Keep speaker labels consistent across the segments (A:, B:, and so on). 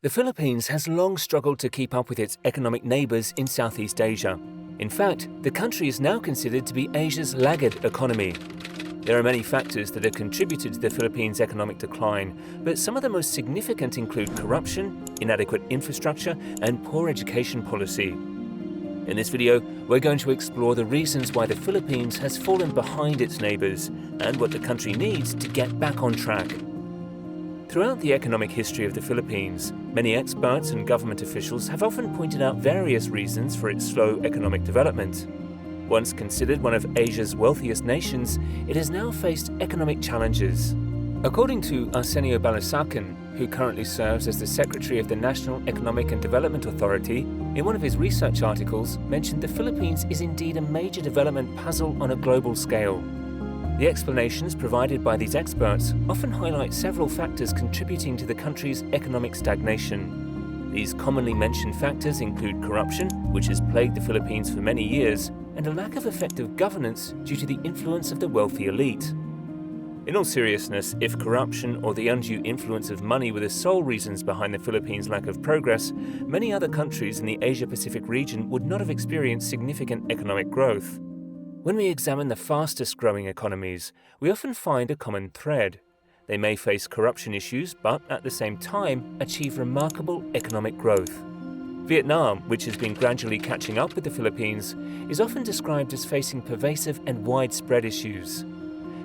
A: The Philippines has long struggled to keep up with its economic neighbours in Southeast Asia. In fact, the country is now considered to be Asia's laggard economy. There are many factors that have contributed to the Philippines' economic decline, but some of the most significant include corruption, inadequate infrastructure, and poor education policy. In this video, we're going to explore the reasons why the Philippines has fallen behind its neighbours and what the country needs to get back on track. Throughout the economic history of the Philippines, many experts and government officials have often pointed out various reasons for its slow economic development. Once considered one of Asia's wealthiest nations, it has now faced economic challenges. According to Arsenio Balasacan, who currently serves as the Secretary of the National Economic and Development Authority, in one of his research articles mentioned the Philippines is indeed a major development puzzle on a global scale. The explanations provided by these experts often highlight several factors contributing to the country's economic stagnation. These commonly mentioned factors include corruption, which has plagued the Philippines for many years, and a lack of effective governance due to the influence of the wealthy elite. In all seriousness, if corruption or the undue influence of money were the sole reasons behind the Philippines' lack of progress, many other countries in the Asia-Pacific region would not have experienced significant economic growth. When we examine the fastest-growing economies, we often find a common thread. They may face corruption issues, but at the same time achieve remarkable economic growth. Vietnam, which has been gradually catching up with the Philippines, is often described as facing pervasive and widespread issues.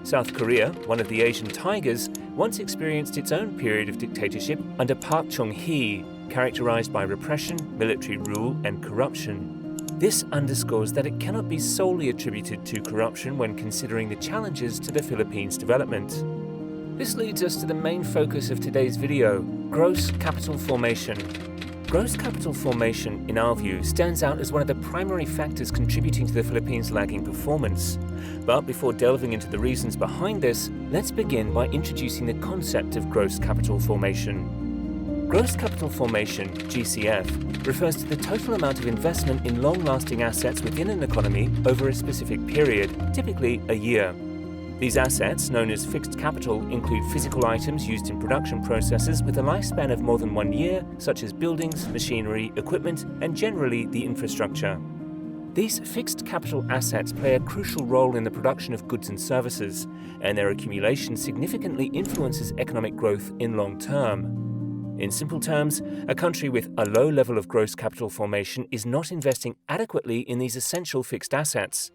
A: South Korea, one of the Asian tigers, once experienced its own period of dictatorship under Park Chung-hee, characterized by repression, military rule, and corruption. This underscores that it cannot be solely attributed to corruption when considering the challenges to the Philippines' development. This leads us to the main focus of today's video: gross capital formation. Gross capital formation, in our view, stands out as one of the primary factors contributing to the Philippines' lagging performance. But before delving into the reasons behind this, let's begin by introducing the concept of gross capital formation. Gross capital formation, GCF, refers to the total amount of investment in long-lasting assets within an economy over a specific period, typically a year. These assets, known as fixed capital, include physical items used in production processes with a lifespan of more than 1 year, such as buildings, machinery, equipment, and generally the infrastructure. These fixed capital assets play a crucial role in the production of goods and services, and their accumulation significantly influences economic growth in long term. In simple terms, a country with a low level of gross capital formation is not investing adequately in these essential fixed assets.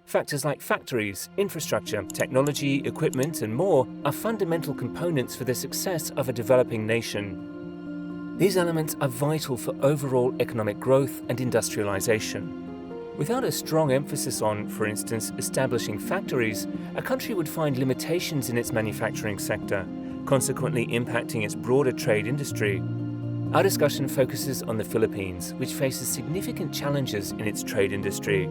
A: Factors like factories, infrastructure, technology, equipment, and more are fundamental components for the success of a developing nation. These elements are vital for overall economic growth and industrialization. Without a strong emphasis on, for instance, establishing factories, a country would find limitations in its manufacturing sector, consequently impacting its broader trade industry. Our discussion focuses on the Philippines, which faces significant challenges in its trade industry.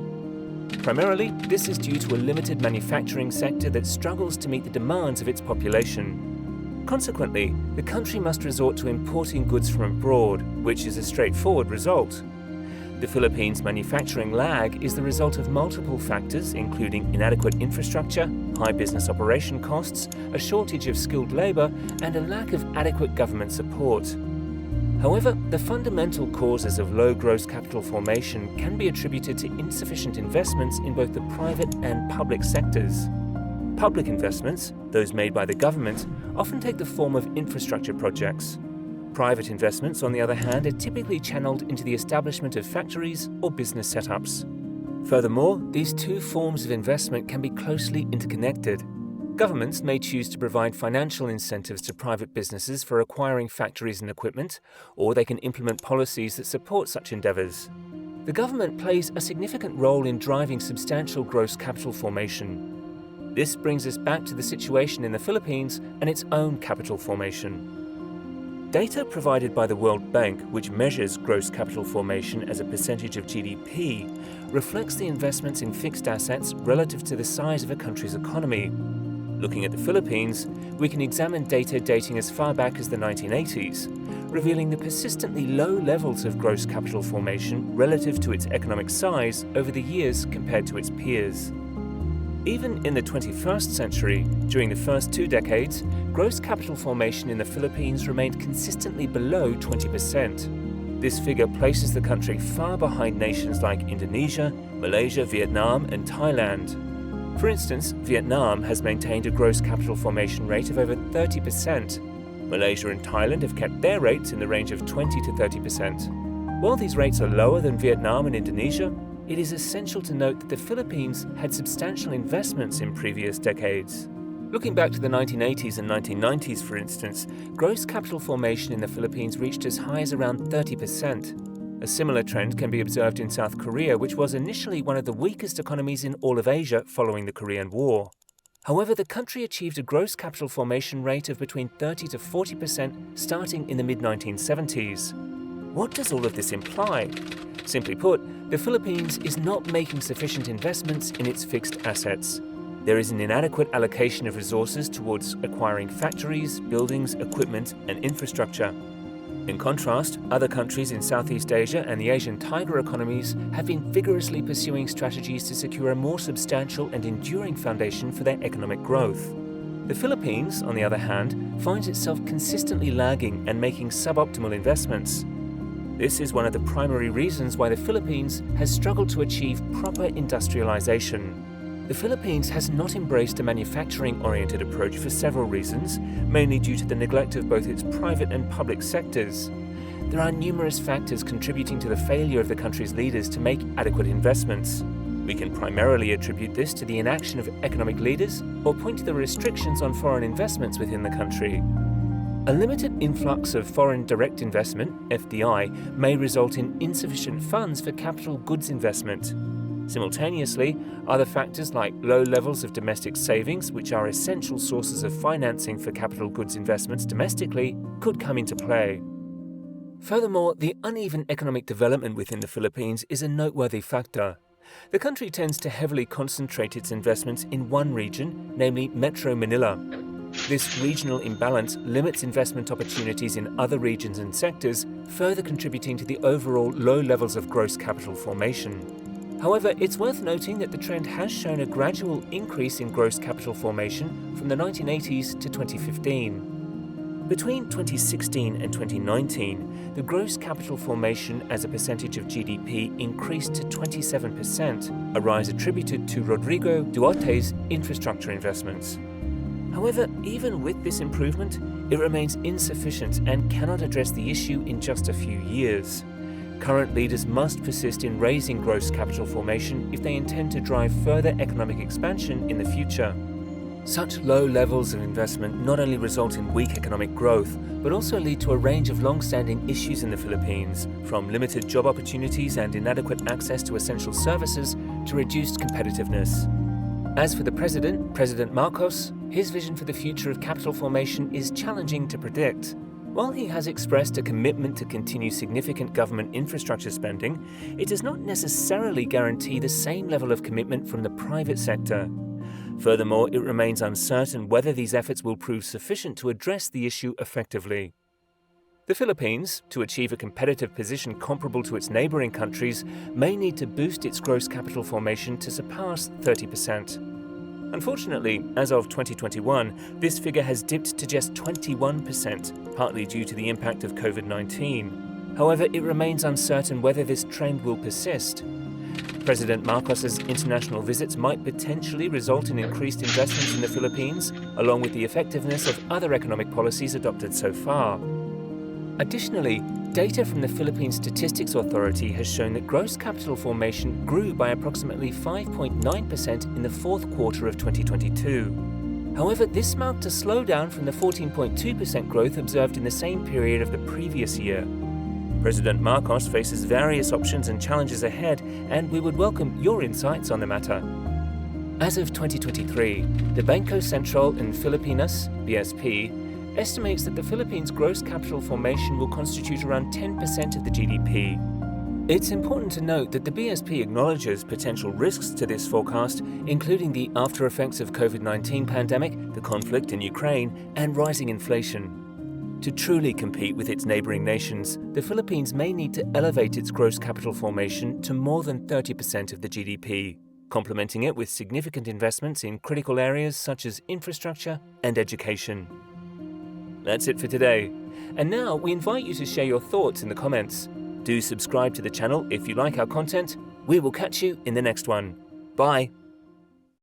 A: Primarily, this is due to a limited manufacturing sector that struggles to meet the demands of its population. Consequently, the country must resort to importing goods from abroad, which is a straightforward result. The Philippines' manufacturing lag is the result of multiple factors, including inadequate infrastructure, high business operation costs, a shortage of skilled labor, and a lack of adequate government support. However, the fundamental causes of low gross capital formation can be attributed to insufficient investments in both the private and public sectors. Public investments, those made by the government, often take the form of infrastructure projects. Private investments, on the other hand, are typically channeled into the establishment of factories or business setups. Furthermore, these two forms of investment can be closely interconnected. Governments may choose to provide financial incentives to private businesses for acquiring factories and equipment, or they can implement policies that support such endeavors. The government plays a significant role in driving substantial gross capital formation. This brings us back to the situation in the Philippines and its own capital formation. Data provided by the World Bank, which measures gross capital formation as a percentage of GDP, reflects the investments in fixed assets relative to the size of a country's economy. Looking at the Philippines, we can examine data dating as far back as the 1980s, revealing the persistently low levels of gross capital formation relative to its economic size over the years compared to its peers. Even in the 21st century, during the first 2 decades, gross capital formation in the Philippines remained consistently below 20%. This figure places the country far behind nations like Indonesia, Malaysia, Vietnam, and Thailand. For instance, Vietnam has maintained a gross capital formation rate of over 30%. Malaysia and Thailand have kept their rates in the range of 20 to 30%. While these rates are lower than Vietnam and Indonesia, it is essential to note that the Philippines had substantial investments in previous decades. Looking back to the 1980s and 1990s, for instance, gross capital formation in the Philippines reached as high as around 30%. A similar trend can be observed in South Korea, which was initially one of the weakest economies in all of Asia following the Korean War. However, the country achieved a gross capital formation rate of between 30 to 40% starting in the mid-1970s. What does all of this imply? Simply put, the Philippines is not making sufficient investments in its fixed assets. There is an inadequate allocation of resources towards acquiring factories, buildings, equipment, and infrastructure. In contrast, other countries in Southeast Asia and the Asian tiger economies have been vigorously pursuing strategies to secure a more substantial and enduring foundation for their economic growth. The Philippines, on the other hand, finds itself consistently lagging and making suboptimal investments. This is one of the primary reasons why the Philippines has struggled to achieve proper industrialization. The Philippines has not embraced a manufacturing-oriented approach for several reasons, mainly due to the neglect of both its private and public sectors. There are numerous factors contributing to the failure of the country's leaders to make adequate investments. We can primarily attribute this to the inaction of economic leaders or point to the restrictions on foreign investments within the country. A limited influx of foreign direct investment, FDI, may result in insufficient funds for capital goods investment. Simultaneously, other factors like low levels of domestic savings, which are essential sources of financing for capital goods investments domestically, could come into play. Furthermore, the uneven economic development within the Philippines is a noteworthy factor. The country tends to heavily concentrate its investments in one region, namely Metro Manila. This regional imbalance limits investment opportunities in other regions and sectors, further contributing to the overall low levels of gross capital formation. However, it's worth noting that the trend has shown a gradual increase in gross capital formation from the 1980s to 2015. Between 2016 and 2019, the gross capital formation as a percentage of GDP increased to 27%, a rise attributed to Rodrigo Duterte's infrastructure investments. However, even with this improvement, it remains insufficient and cannot address the issue in just a few years. Current leaders must persist in raising gross capital formation if they intend to drive further economic expansion in the future. Such low levels of investment not only result in weak economic growth, but also lead to a range of long-standing issues in the Philippines, from limited job opportunities and inadequate access to essential services to reduced competitiveness. As for the President Marcos, his vision for the future of capital formation is challenging to predict. While he has expressed a commitment to continue significant government infrastructure spending, it does not necessarily guarantee the same level of commitment from the private sector. Furthermore, it remains uncertain whether these efforts will prove sufficient to address the issue effectively. The Philippines, to achieve a competitive position comparable to its neighboring countries, may need to boost its gross capital formation to surpass 30%. Unfortunately, as of 2021, this figure has dipped to just 21%, partly due to the impact of COVID-19. However, it remains uncertain whether this trend will persist. President Marcos's international visits might potentially result in increased investments in the Philippines, along with the effectiveness of other economic policies adopted so far. Additionally, data from the Philippine Statistics Authority has shown that gross capital formation grew by approximately 5.9% in the fourth quarter of 2022. However, this marked a slowdown from the 14.2% growth observed in the same period of the previous year. President Marcos faces various options and challenges ahead, and we would welcome your insights on the matter. As of 2023, the Bangko Sentral and Filipinas, BSP, estimates that the Philippines' gross capital formation will constitute around 10% of the GDP. It's important to note that the BSP acknowledges potential risks to this forecast, including the after-effects of COVID-19 pandemic, the conflict in Ukraine, and rising inflation. To truly compete with its neighboring nations, the Philippines may need to elevate its gross capital formation to more than 30% of the GDP. complementing it with significant investments in critical areas such as infrastructure and education. That's it for today. And now we invite you to share your thoughts in the comments. Do subscribe to the channel if you like our content. We will catch you in the next one. Bye.